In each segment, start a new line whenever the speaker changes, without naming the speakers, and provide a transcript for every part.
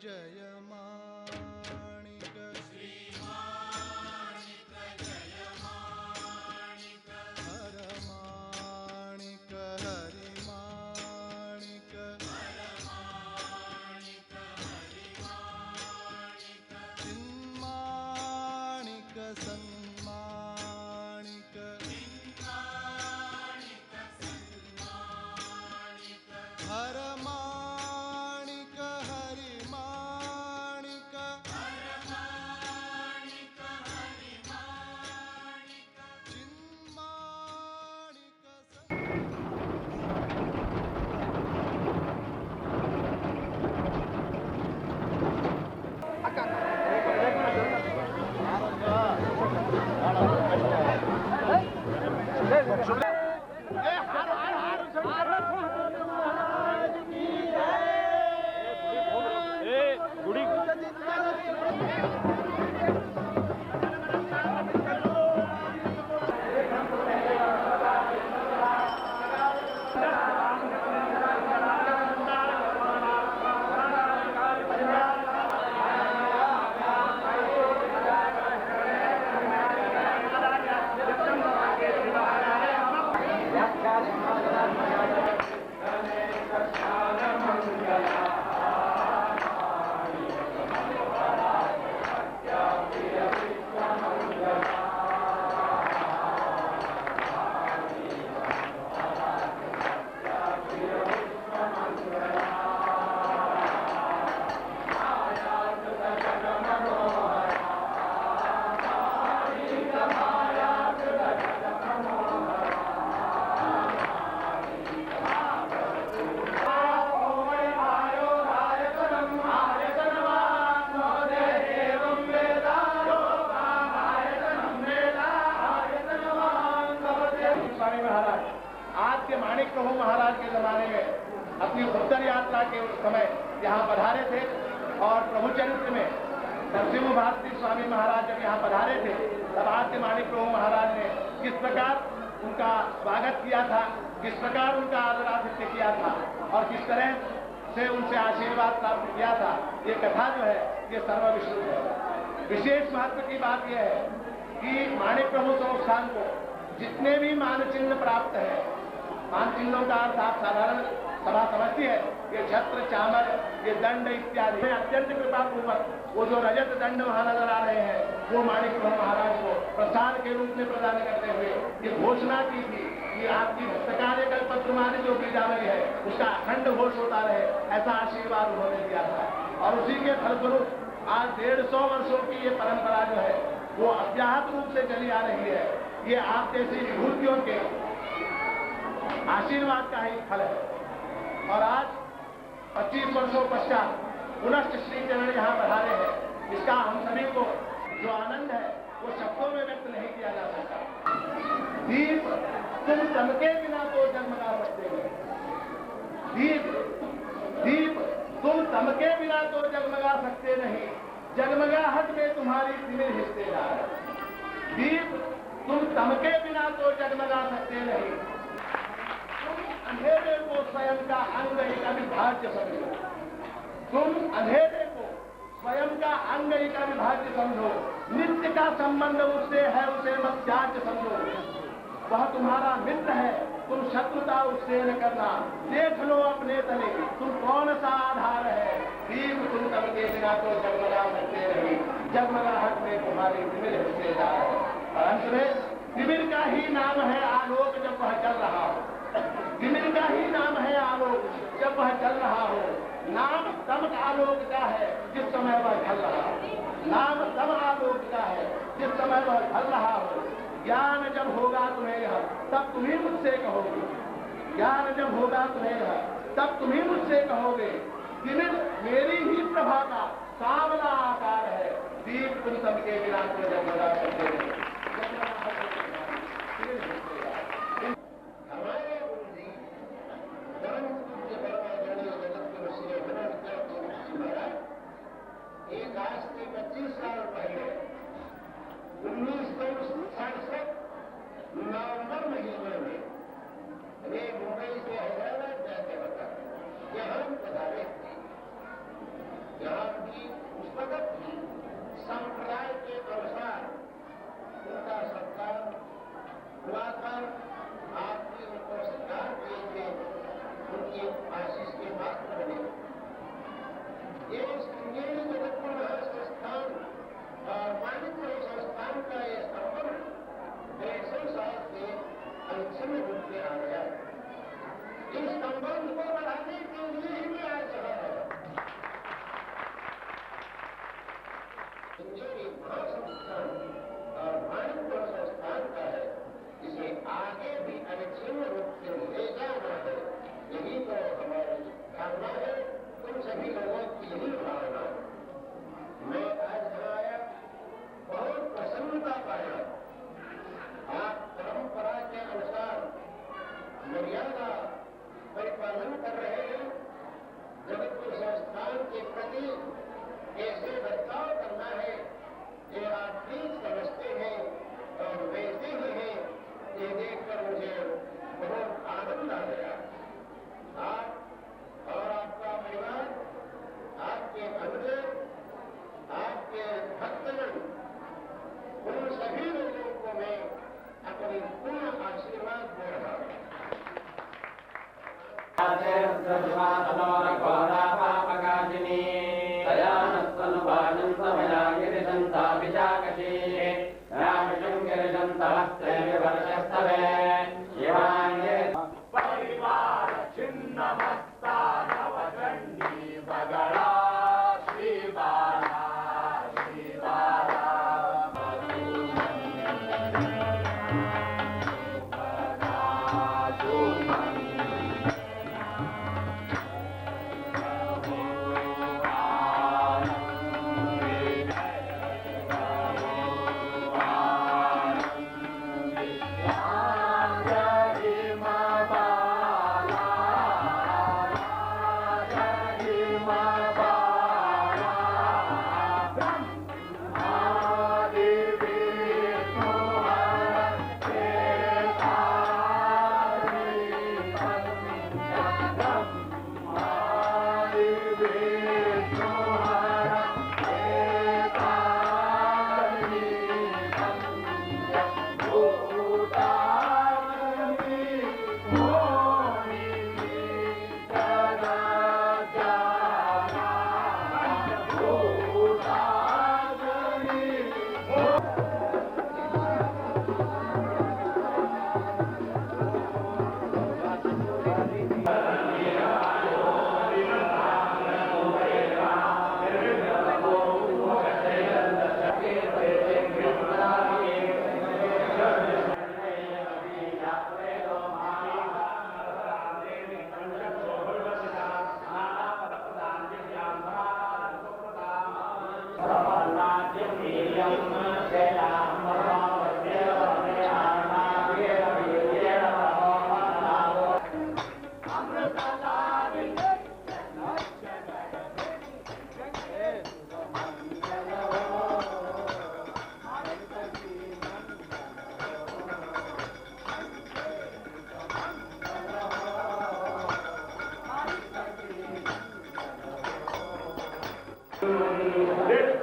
जय माणिक
श्री माणिक जय माणिक
हर माणिक हरि माणिक
हर माणिक हरि माणिक
चिन्माणिक सन्माणिक
चिन्माणिक सन्माणिक
हर माणिक हरि माणिक
हर माणिक हरि माणिक
चिन्माणिक
माणिक प्रभु महाराज के जमाने में अपनी उत्तर यात्रा के उस समय यहाँ पधारे थे और प्रभु चरित्र में नरसिंह भारती स्वामी महाराज जब यहाँ पधारे थे तब आद्य माणिक प्रभु महाराज ने किस प्रकार उनका स्वागत किया था, किस प्रकार उनका आदरातिथ्य किया था और किस तरह से उनसे आशीर्वाद प्राप्त किया था, ये कथा जो है ये सर्वविश्रुत है। विशेष महत्व की बात यह है कि माणिक प्रभु संस्थान को जितने भी मानचिन्ह प्राप्त है, मानचिन्हों का अर्थ आप साधारण सभा समझती है, ये छत्र चामर, ये दंड इत्यादि में अत्यंत कृपापूर्वक वो जो रजत दंड वहां नजर आ रहे हैं वो माणिक प्रभु महाराज को प्रसाद के रूप में प्रदान करते हुए ये घोषणा की थी कि आपकी भक्तकार्य कल्पद्रुमानी जो बीजावली है उसका अखंड घोष होता रहे, ऐसा आशीर्वाद उन्होंने दिया था। और उसी के फलस्वरूप आज 150 वर्षों की ये परंपरा जो है वो अव्याहत रूप से चली आ रही है। ये आप जैसी विभूतियों के आशीर्वाद का ही फल है। और आज 25 वर्षों पश्चात पुनश्च श्री चरण यहाँ बढ़ारे हैं, इसका हम सभी को जो आनंद है वो शब्दों में व्यक्त नहीं किया जा सकता। दीप तुम चमके बिना तो जगमगा सकते हो, दीप तुम चमके बिना तो जगमगा सकते नहीं, जगमगाहट में तुम्हारी तिमिर हिस्सेदार है। दीप तुम चमके बिना तो जगमगा सकते नहीं, अंधेरे को स्वयं का अंग एक अविभाज्य समझो, तुम अंधेरे को स्वयं का अंग एक अविभाज्य समझो, नित्य का संबंध उससे है उसे मत त्याज्य समझो, वह तुम्हारा मित्र है तुम शत्रुता उससे न करना, देख लो अपने तले तुम कौन सा आधार है। दीप तुम चमके बिना तो जगमगा सकते नहीं, जगमगाहट में तुम्हारी तिमिर हिस्सेदार है। और अंत में तिमिर का ही नाम है आलोक जब वह चल रहा हो, तिमिर का ही नाम है आलोक जब वह चल रहा हो। नाम तम आलोक का है जिस समय वह ढल रहा हो, नाम तम आलोक का है जिस समय वह ढल रहा हो। ज्ञान जब होगा तुम्हें यह तब तुम ही मुझसे कहोगे, ज्ञान जब होगा तुम्हें यह तब तुम ही मुझसे कहोगे। तिमिर मेरी ही प्रभा का सांवला आकार है, दीप तुम सबके बिना तो जगमगा सकते हैं।
एक आज से 25 साल पहले 1967 नवंबर महीने में वे मुंबई से हैदराबाद जाते वक्त यहाँ पधारे थे। यहाँ की उस वक्त की संप्रदाय के अनुसार उनका सत्कार हुआ था। आपने उनको सत्कार किए थे, उनकी आशीष के पात्र बने। ये श्रृंगेरी जगतपुर महासंस्थान और मानिकपुर संस्थान का ये संबंध 150 साल से अनिच्छिन्न रूप में आ गया। इस संबंध को बढ़ाने के लिए ही मैं आज रहा है। श्रृंगेरी महासंस्थान और मानिकपुर संस्थान का है, इसे आगे भी अनिच्छिन्न रूप से ले जाना है। यही तो हमारी कामना है, तुम सभी लोगों की यही भावना है। मैं आज यहाँ आया, बहुत प्रसन्नता पाया। आप परंपरा के अनुसार मर्यादा परिपालन कर रहे हैं। जगतपुर संस्थान के प्रति कैसे बर्ताव करना है ये आप ठीक समझते हैं और वैसे ही हैं। ये देखकर मुझे बहुत आनंद आ गया। आप और आपका परिवार, आपके अनुजन, आपके भक्तजन, उन सभी लोगों को मैं अपनी पूर्ण आशीर्वाद दे रहा हूँ।
परिवार छिन्नमस्ता नवचंडी बगड़ा श्री बाला श्री बाला
Let's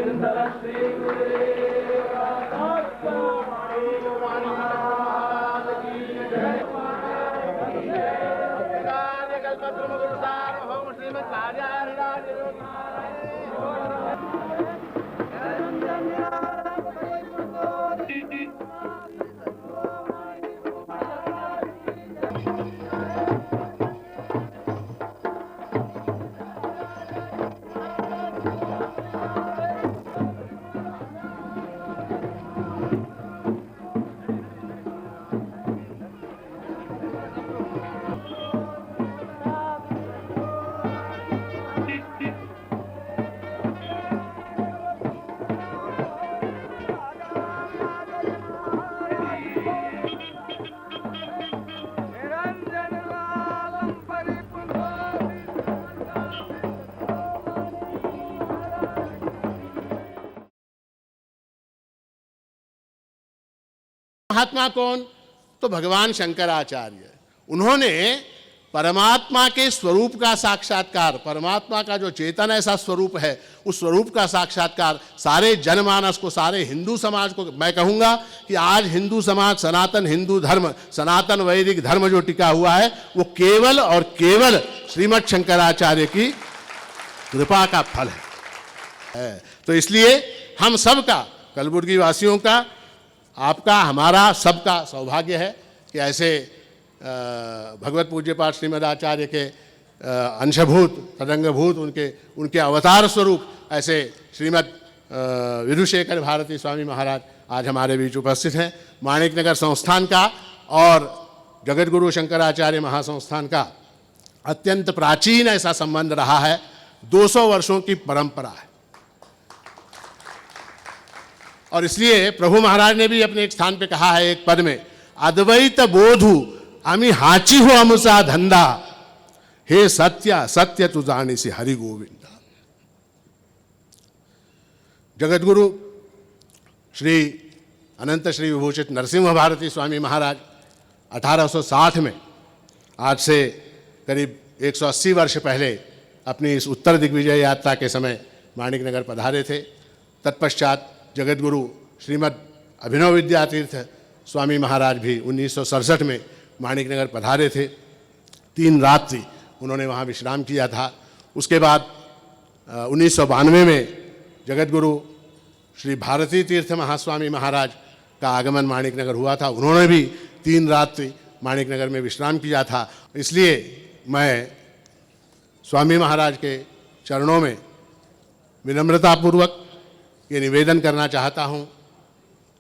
गोविंद श्री गुरुदेव दत्त महाराज की जय।
महात्मा कौन? तो भगवान शंकराचार्य। उन्होंने परमात्मा के स्वरूप का साक्षात्कार, परमात्मा का जो चेतन ऐसा स्वरूप है, उस स्वरूप का साक्षात्कार सारे जनमानस को, सारे हिंदू समाज को, मैं कहूँगा कि आज हिंदू समाज, सनातन हिंदू धर्म, सनातन वैदिक धर्म जो टिका हुआ है, वो केवल और केवल श्रीमद् शंकराचार्य की कृपा का फल है। तो इसलिए हम सबका, कलबुर्गी वासियों का, आपका, हमारा सबका सौभाग्य है कि ऐसे भगवत पूज्यपाठ श्रीमद् आचार्य के अंशभूत, तदंगभूत, उनके अवतार स्वरूप ऐसे श्रीमद् विधुशेखर भारती स्वामी महाराज आज हमारे बीच उपस्थित हैं। माणिकनगर संस्थान का और जगतगुरु शंकराचार्य महासंस्थान का अत्यंत प्राचीन ऐसा संबंध रहा है, 200 वर्षों की परंपरा है। और इसलिए प्रभु महाराज ने भी अपने एक स्थान पे कहा है, एक पद में, अद्वैत बोधु आम्ही हाची हो अमुसा धंदा, हे सत्य सत्य तू जाणीसी हरि गोविंद। जगतगुरु श्री अनंत श्री विभूषित नरसिंह भारती स्वामी महाराज 1860 में, आज से करीब 180 वर्ष पहले, अपनी इस उत्तर दिग्विजय यात्रा के समय माणिकनगर पधारे थे। तत्पश्चात जगतगुरु श्रीमद् अभिनव विद्यातीर्थ स्वामी महाराज भी 1967 में माणिकनगर पधारे थे। 3 रात्रि उन्होंने वहाँ विश्राम किया था। उसके बाद 1992 में जगतगुरु श्री भारती तीर्थ महास्वामी महाराज का आगमन माणिकनगर हुआ था। उन्होंने भी 3 रात्रि माणिकनगर में विश्राम किया था। इसलिए मैं स्वामी महाराज के चरणों में विनम्रतापूर्वक ये निवेदन करना चाहता हूँ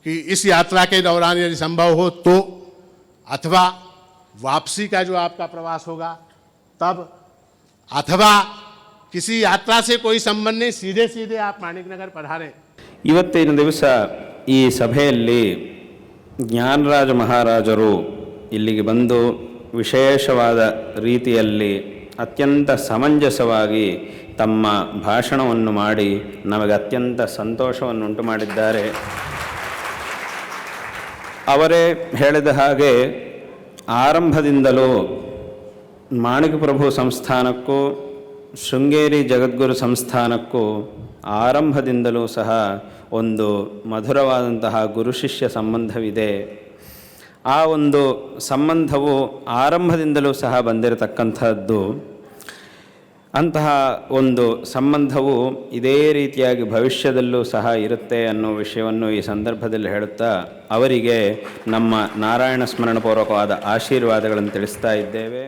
कि इस यात्रा के दौरान यदि संभव हो तो, अथवा वापसी का जो आपका प्रवास होगा तब, अथवा किसी यात्रा से कोई संबंध नहीं, सीधे सीधे आप माणिकनगर पधारें।
ಇವತ್ತಿನ ದಿವಸ ಈ ಸಭೆಯಲ್ಲಿ ಜ್ಞಾನರಾಜ ಮಹಾರಾಜರು ಇಲ್ಲಿಗೆ ಬಂದು ವಿಶೇಷವಾದ ರೀತಿಯಲ್ಲಿ ಅತ್ಯಂತ ಸಮಂಜಸವಾಗಿ ತಮ್ಮ ಭಾಷಣವನ್ನು ಮಾಡಿ ನಮಗೆ ಅತ್ಯಂತ ಸಂತೋಷವನ್ನುಂಟು ಮಾಡಿದ್ದಾರೆ. ಅವರೇ ಹೇಳಿದ ಹಾಗೆ ಆರಂಭದಿಂದಲೂ ಮಾಣಿಕಪ್ರಭು ಸಂಸ್ಥಾನಕ್ಕೂ ಶೃಂಗೇರಿ ಜಗದ್ಗುರು ಸಂಸ್ಥಾನಕ್ಕೂ ಆರಂಭದಿಂದಲೂ ಸಹ ಒಂದು ಮಧುರವಾದಂತಹ ಗುರು ಶಿಷ್ಯ ಸಂಬಂಧವಿದೆ. ಆ ಒಂದು ಸಂಬಂಧವು ಆರಂಭದಿಂದಲೂ ಸಹ ಬಂದಿರತಕ್ಕಂಥದ್ದು. ಅಂತಹ ಒಂದು ಸಂಬಂಧವು ಇದೇ ರೀತಿಯಾಗಿ ಭವಿಷ್ಯದಲ್ಲೂ ಸಹ ಇರುತ್ತೆ ಅನ್ನೋ ವಿಷಯವನ್ನು ಈ ಸಂದರ್ಭದಲ್ಲಿ ಹೇಳುತ್ತಾ ಅವರಿಗೆ ನಮ್ಮ ನಾರಾಯಣ ಸ್ಮರಣಪೂರ್ವಕವಾದ ಆಶೀರ್ವಾದಗಳನ್ನು ತಿಳಿಸ್ತಾ ಇದ್ದೇವೆ.